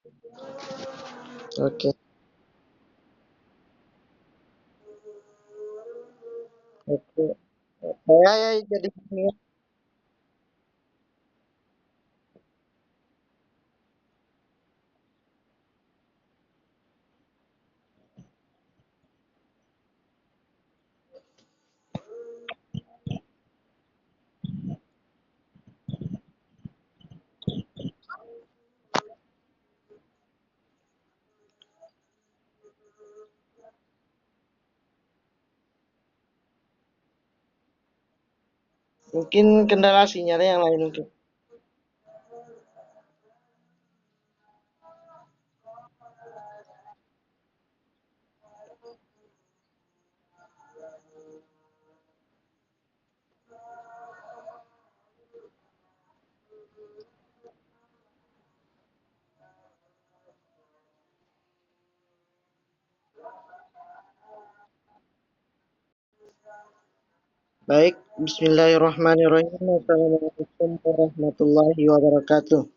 Oke, oke. Saya jadi mungkin kendala sinyalnya yang lain mungkin. Baik, Bismillahirrahmanirrahim. Assalamualaikum warahmatullahi wabarakatuh.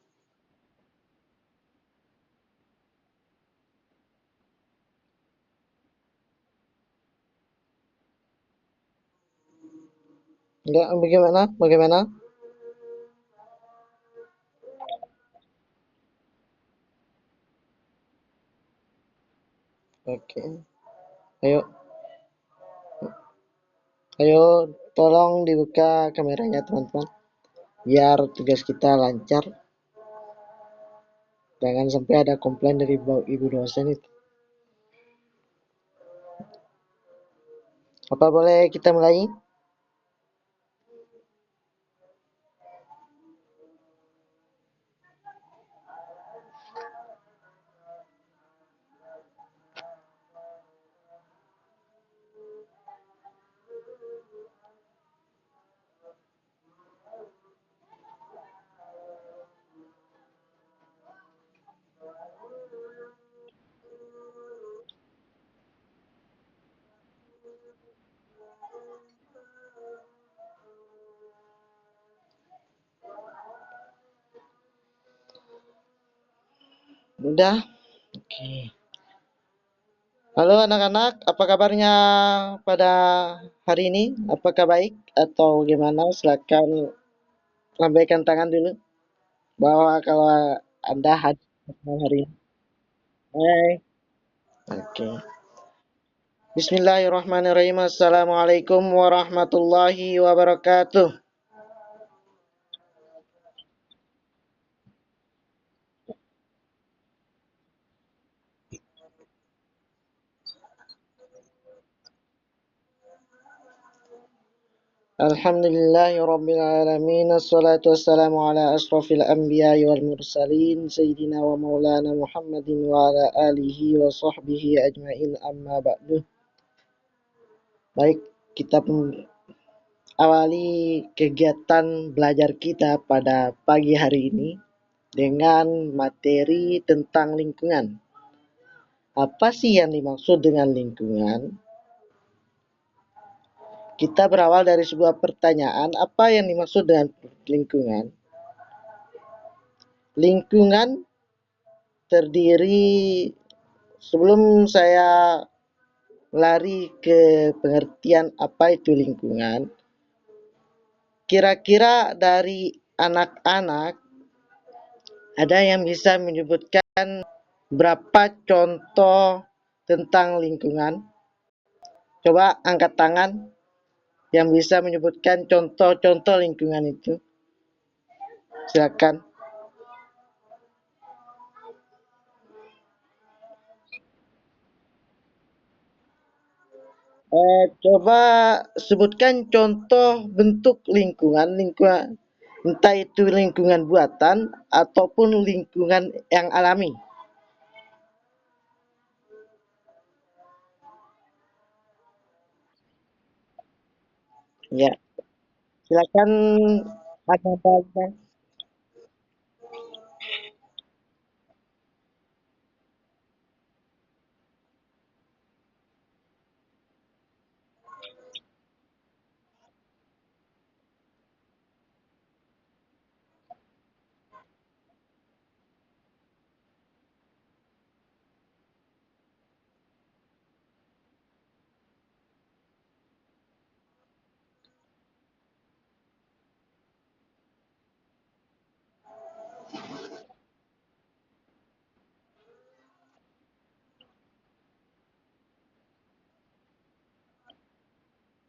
Enggak, bagaimana? Bagaimana? Oke. Ayo, ayo, tolong dibuka kameranya teman-teman. Biar tugas kita lancar. Jangan sampai ada komplain dari ibu dosen itu. Apa boleh kita mulai? Udah? Oke. Halo anak-anak, apa kabarnya pada hari ini? Apakah baik atau gimana? Silakan lambaikan tangan dulu bahwa kalau Anda hadir hari ini. Hai. Oke. Bismillahirrahmanirrahim. Assalamualaikum warahmatullahi wabarakatuh. Alhamdulillahi rabbil alamin. Assalatu wassalamu ala asrafil anbiya'i wal mursalin sayyidina wa maulana Muhammadin wa ala alihi wa sahbihi ajmain amma ba'du. Baik, kita awali kegiatan belajar kita pada pagi hari ini dengan materi tentang lingkungan. Apa sih yang dimaksud dengan lingkungan? Kita berawal dari sebuah pertanyaan, apa yang dimaksud dengan lingkungan? Lingkungan terdiri, sebelum saya lari ke pengertian apa itu lingkungan, kira-kira dari anak-anak ada yang bisa menyebutkan berapa contoh tentang lingkungan? Coba angkat tangan yang bisa menyebutkan contoh-contoh lingkungan itu. Silakan. Coba sebutkan contoh bentuk lingkungan, lingkungan entah itu lingkungan buatan ataupun lingkungan yang alami. Ya, silakan ada apa?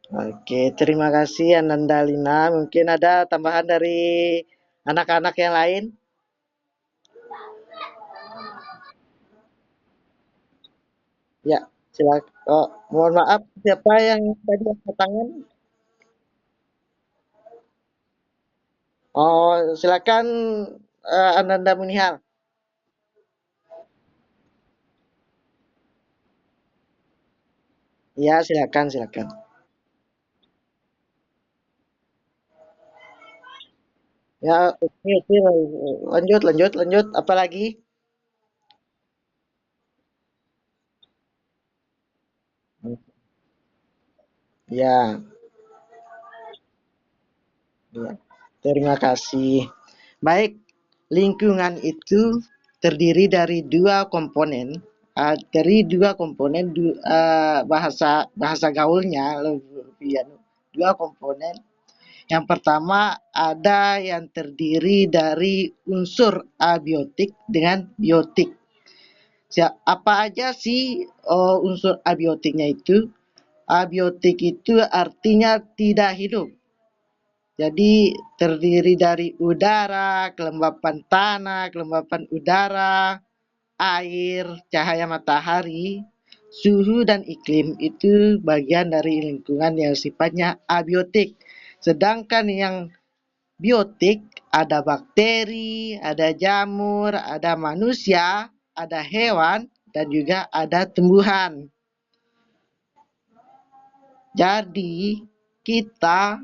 Oke, terima kasih Ananda Lina. Mungkin ada tambahan dari anak-anak yang lain? Ya, silakan. Oh, mohon maaf, siapa yang tadi angkat tangan? Oh, silakan Ananda Munihal. Ya, silakan, silakan. Ya, oke, oke. Lanjut, lanjut, lanjut. Apalagi? Ya, ya. Terima kasih. Baik, lingkungan itu terdiri dari dua komponen. Dari dua komponen bahasa bahasa gaulnya lebih dua komponen. Yang pertama ada yang terdiri dari unsur abiotik dengan biotik. Apa aja sih unsur abiotiknya itu? Abiotik itu artinya tidak hidup. Jadi terdiri dari udara, kelembapan tanah, kelembapan udara, air, cahaya matahari, suhu dan iklim itu bagian dari lingkungan yang sifatnya abiotik. Sedangkan yang biotik ada bakteri, ada jamur, ada manusia, ada hewan, dan juga ada tumbuhan. Jadi kita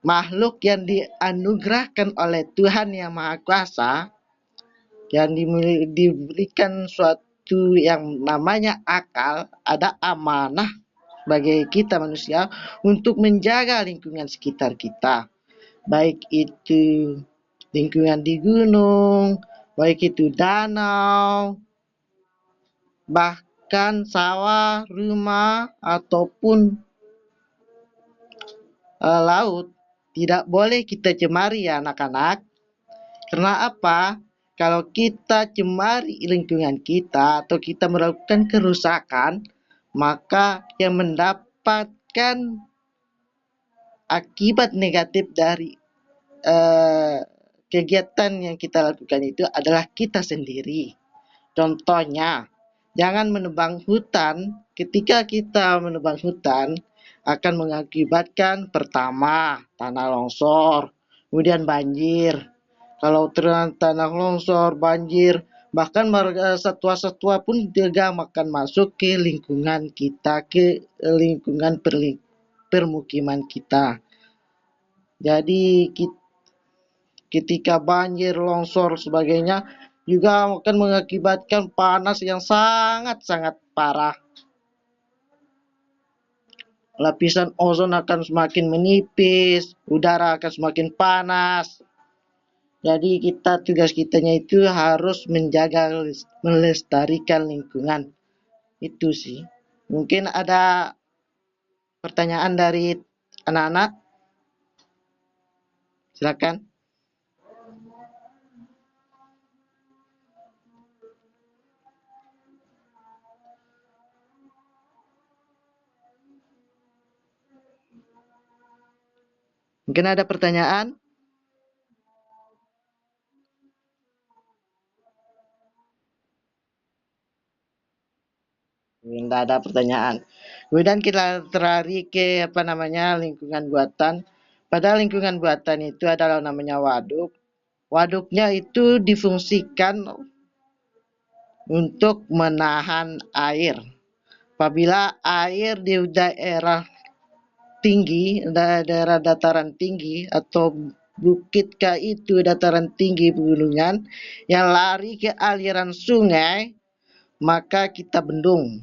makhluk yang dianugerahkan oleh Tuhan Yang Maha Kuasa, yang diberikan suatu yang namanya akal, ada amanah bagi kita manusia untuk menjaga lingkungan sekitar kita, baik itu lingkungan di gunung, baik itu danau, bahkan sawah, rumah, ataupun laut. Tidak boleh kita cemari ya anak-anak. Karena apa? Kalau kita cemari lingkungan kita atau kita melakukan kerusakan, maka yang mendapatkan akibat negatif dari eh, kegiatan yang kita lakukan itu adalah kita sendiri. Contohnya, jangan menebang hutan. Ketika kita menebang hutan, akan mengakibatkan pertama tanah longsor, kemudian banjir. Kalau tanah longsor, banjir, bahkan satwa-satwa pun juga akan masuk ke lingkungan kita, ke lingkungan permukiman kita. Jadi ketika banjir, longsor, sebagainya juga akan mengakibatkan panas yang sangat-sangat parah. Lapisan ozon akan semakin menipis, udara akan semakin panas. Jadi tugas kitanya itu harus menjaga, melestarikan lingkungan. Itu sih. Mungkin ada pertanyaan dari anak-anak, silakan. Mungkin ada pertanyaan? Tidak ada pertanyaan. Kemudian kita terlari ke apa namanya lingkungan buatan. Pada lingkungan buatan itu adalah namanya waduk. Waduknya itu difungsikan untuk menahan air. Apabila air di daerah tinggi, daerah dataran tinggi atau bukit kah itu dataran tinggi pegunungan yang lari ke aliran sungai, maka kita bendung.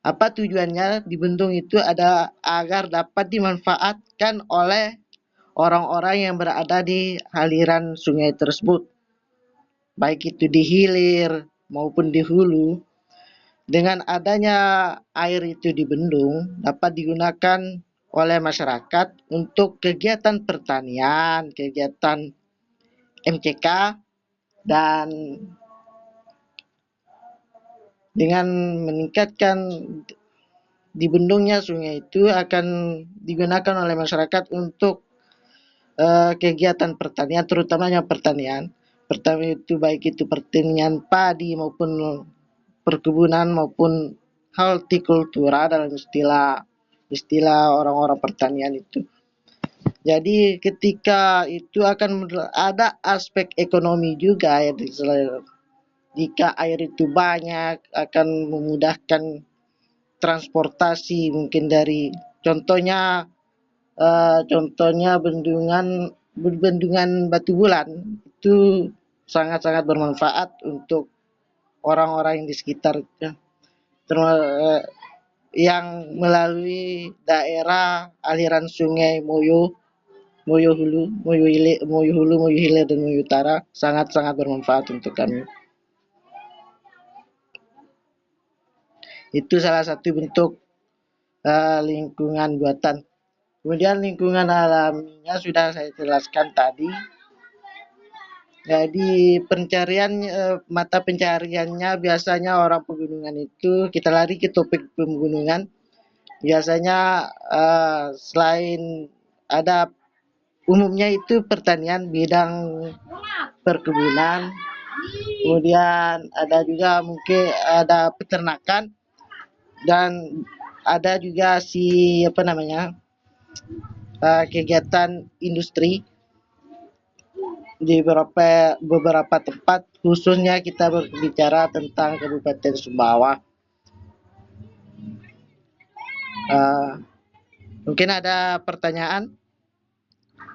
Apa tujuannya dibendung itu ada agar dapat dimanfaatkan oleh orang-orang yang berada di aliran sungai tersebut, baik itu di hilir maupun di hulu. Dengan adanya air itu dibendung dapat digunakan oleh masyarakat untuk kegiatan pertanian, kegiatan MCK, dan dengan meningkatkan dibendungnya sungai itu akan digunakan oleh masyarakat untuk kegiatan pertanian, terutamanya pertanian. Pertama itu baik itu pertanian padi maupun perkebunan maupun hortikultura dalam istilah istilah orang-orang pertanian itu. Jadi ketika itu akan ada aspek ekonomi juga ya, jika air itu banyak akan memudahkan transportasi mungkin dari contohnya contohnya bendungan Batu Bulan itu sangat-sangat bermanfaat untuk orang-orang yang di sekitarnya, yang melalui daerah aliran sungai Moyo, Moyo Hulu, Moyo Hulu, Moyo Hilir dan Moyo Utara sangat-sangat bermanfaat untuk kami. Itu salah satu bentuk lingkungan buatan. Kemudian lingkungan alaminya sudah saya jelaskan tadi. Jadi mata pencariannya biasanya orang pegunungan itu, kita lari ke topik pegunungan. Biasanya selain ada umumnya itu pertanian bidang perkebunan, kemudian ada juga mungkin ada peternakan dan ada juga apa namanya kegiatan industri di beberapa tempat, khususnya kita berbicara tentang Kabupaten Sumbawa. Mungkin ada pertanyaan,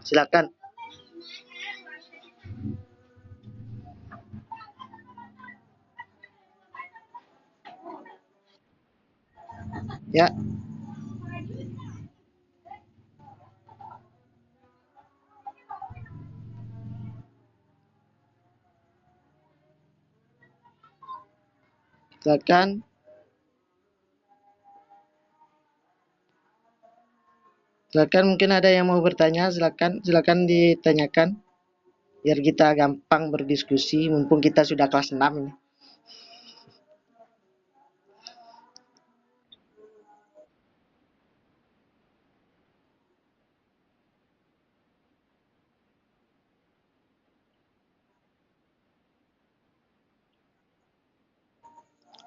silakan. Ya, silakan. Silakan, mungkin ada yang mau bertanya, silakan ditanyakan biar kita gampang berdiskusi mumpung kita sudah kelas 6 ini.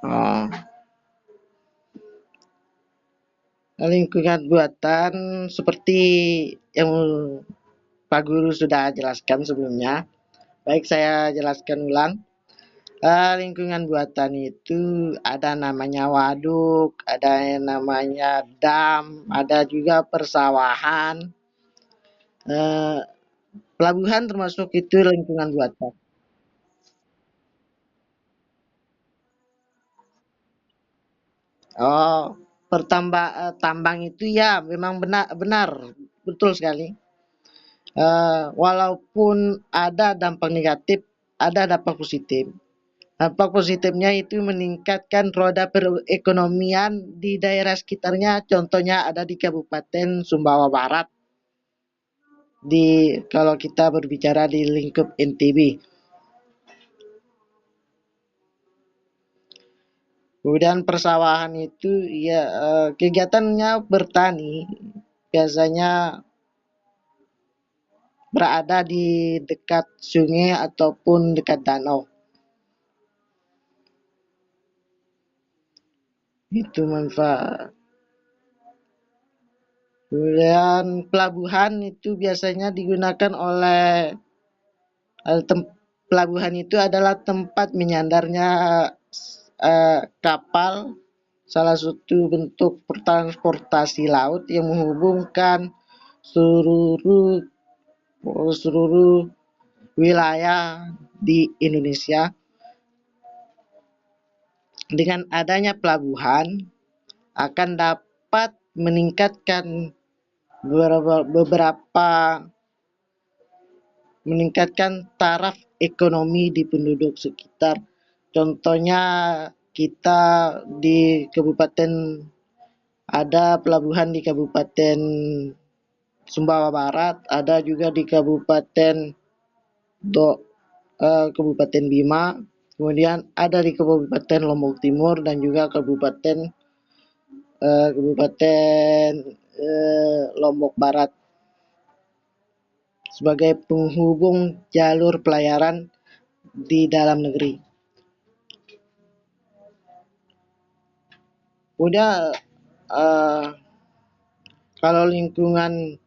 Oh, lingkungan buatan seperti yang Pak Guru sudah jelaskan sebelumnya. Baik, saya jelaskan ulang. Lingkungan buatan itu ada namanya waduk, ada yang namanya dam, ada juga persawahan, eh, pelabuhan termasuk itu lingkungan buatan. Oh, tambang itu ya memang benar betul sekali. Walaupun ada dampak negatif, ada dampak positif. Dampak positifnya itu meningkatkan roda perekonomian di daerah sekitarnya, contohnya ada di Kabupaten Sumbawa Barat, di kalau kita berbicara di lingkup NTB. Kemudian persawahan itu ya kegiatannya bertani, biasanya berada di dekat sungai ataupun dekat danau. Itu manfaat. Kemudian pelabuhan itu biasanya digunakan oleh pelabuhan itu adalah tempat menyandarnya kapal, salah satu bentuk transportasi laut yang menghubungkan seluruh seluruh wilayah di Indonesia. Dengan adanya pelabuhan akan dapat meningkatkan beberapa meningkatkan taraf ekonomi di penduduk sekitar. Contohnya kita di Kabupaten ada pelabuhan di Kabupaten Sumbawa Barat, ada juga di Kabupaten Bima, kemudian ada di Kabupaten Lombok Timur dan juga Kabupaten Kabupaten Lombok Barat sebagai penghubung jalur pelayaran di dalam negeri. Udah kalau lingkungan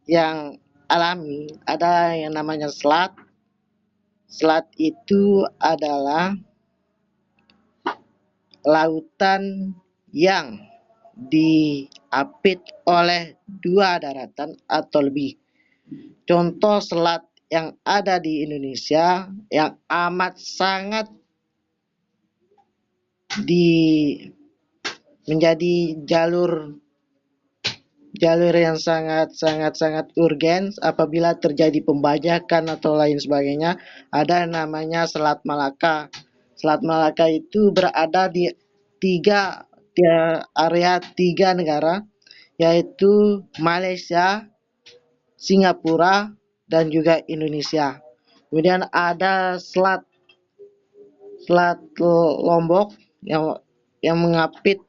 yang alami ada yang namanya selat. Selat itu adalah lautan yang diapit oleh dua daratan atau lebih. Contoh selat yang ada di Indonesia yang amat sangat menjadi jalur yang sangat urgen apabila terjadi pembajakan atau lain sebagainya, ada namanya Selat Malaka. Selat Malaka itu berada di area tiga negara, yaitu Malaysia, Singapura, dan juga Indonesia. Kemudian ada Selat Lombok yang mengapit,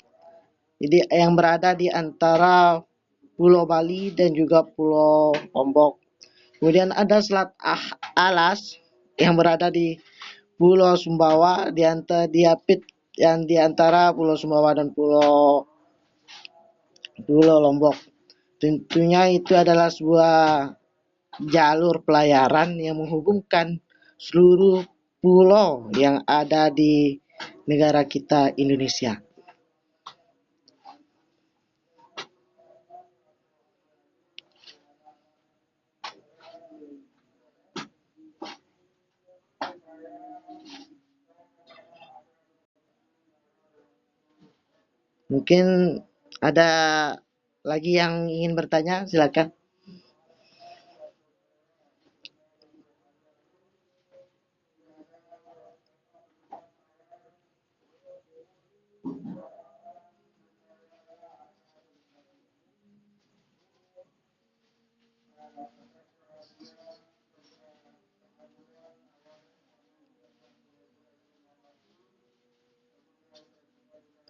jadi yang berada di antara Pulau Bali dan juga Pulau Lombok. Kemudian ada Selat Alas yang berada di Pulau Sumbawa di antara Pulau Sumbawa dan Pulau Lombok. Tentunya itu adalah sebuah jalur pelayaran yang menghubungkan seluruh pulau yang ada di negara kita Indonesia. Mungkin ada lagi yang ingin bertanya, silakan.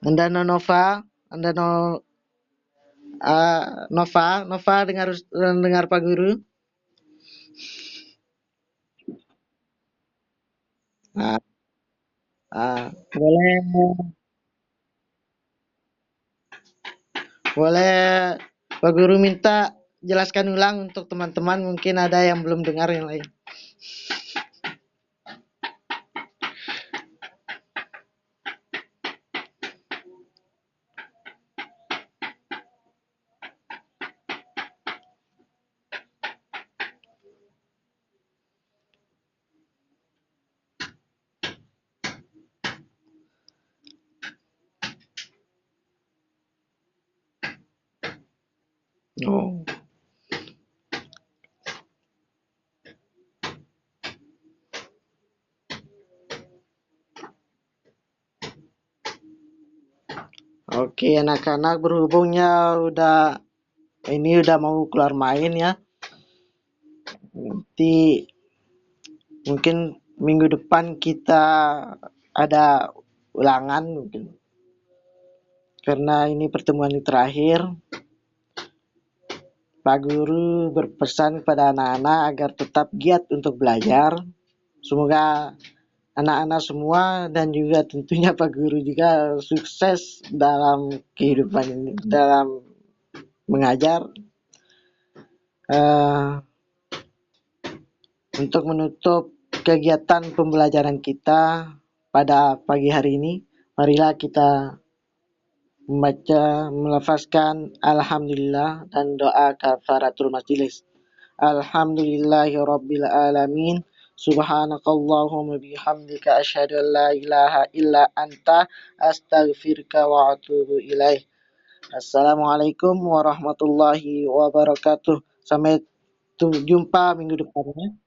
Anda Nova, Anda Nova dengar Pak Guru? Ah, boleh boleh Pak Guru minta jelaskan ulang untuk teman-teman, mungkin ada yang belum dengar yang lain. Oh. Oke, anak-anak, berhubungnya udah mau keluar main ya. Nanti mungkin minggu depan kita ada ulangan mungkin. Karena ini pertemuan terakhir, Pak Guru berpesan kepada anak-anak agar tetap giat untuk belajar. Semoga anak-anak semua dan juga tentunya Pak Guru juga sukses dalam kehidupan ini, dalam mengajar. Untuk menutup kegiatan pembelajaran kita pada pagi hari ini, marilah kita membaca, melafazkan Alhamdulillah dan doa kafaratul majelis. Alhamdulillahirabbil alamin. Subhanakallahumma bihamdika asyhadu an la ilaha illa anta astaghfiruka wa atubu ilaih. Assalamualaikum warahmatullahi wabarakatuh. Sampai jumpa minggu depannya.